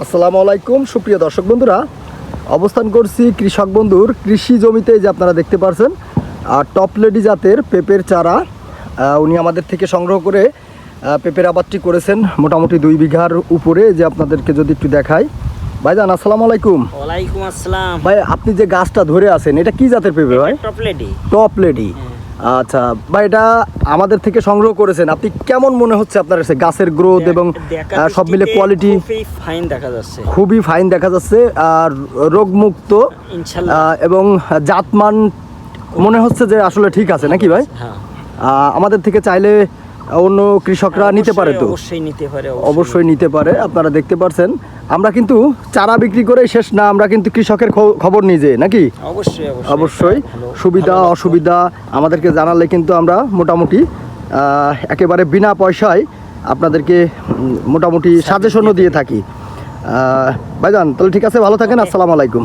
আসসালামু আলাইকুম সুপ্রিয় দর্শক বন্ধুরা, অবস্থান করছি কৃষক বন্ধুর কৃষি জমিতে। যে আপনারা দেখতে পাচ্ছেন টপ লেডি জাতের পেঁপের চারা উনি আমাদের থেকে সংগ্রহ করে পেঁপের আবাদটি করেছেন মোটামুটি 2 বিঘার উপরে। যে আপনাদেরকে যদি একটু দেখাই, ভাইজান আসসালামু আলাইকুম। ওয়ালাইকুম আসসালাম। ভাই, আপনি যে গাছটা ধরে আছেন এটা কি জাতের পেঁপে ভাই? Top lady. টপ লেডি, আচ্ছা ভাই, এটা আমাদের থেকে সংগ্রহ করেছেন। আপনি কেমন মনে হচ্ছে আপনার গাছের গ্রোথ এবং সব মিলে কোয়ালিটি? খুবই ফাইন দেখা যাচ্ছে, খুবই ফাইন দেখা যাচ্ছে, আর রোগমুক্ত ইনশাআল্লাহ, এবং জাতমান মনে হচ্ছে যে আসলে ঠিক আছে নাকি ভাই? হ্যাঁ, আমাদের থেকে চাইলে অন্য কৃষকরা নিতে পারে তো? অবশ্যই নিতে পারে, অবশ্যই নিতে পারে। আপনারা দেখতে পাচ্ছেন আমরা কিন্তু চারা বিক্রি করে শেষ না, আমরা কিন্তু কৃষকের খবর নিয়ে যাই নাকি? অবশ্যই অবশ্যই সুবিধা অসুবিধা আমাদেরকে জানালে কিন্তু আমরা মোটামুটি একেবারে বিনা পয়সায় আপনাদেরকে মোটামুটি সাজেশনও দিয়ে থাকি। ভাইজান তাহলে ঠিক আছে, ভালো থাকেন। আসসালামু আলাইকুম।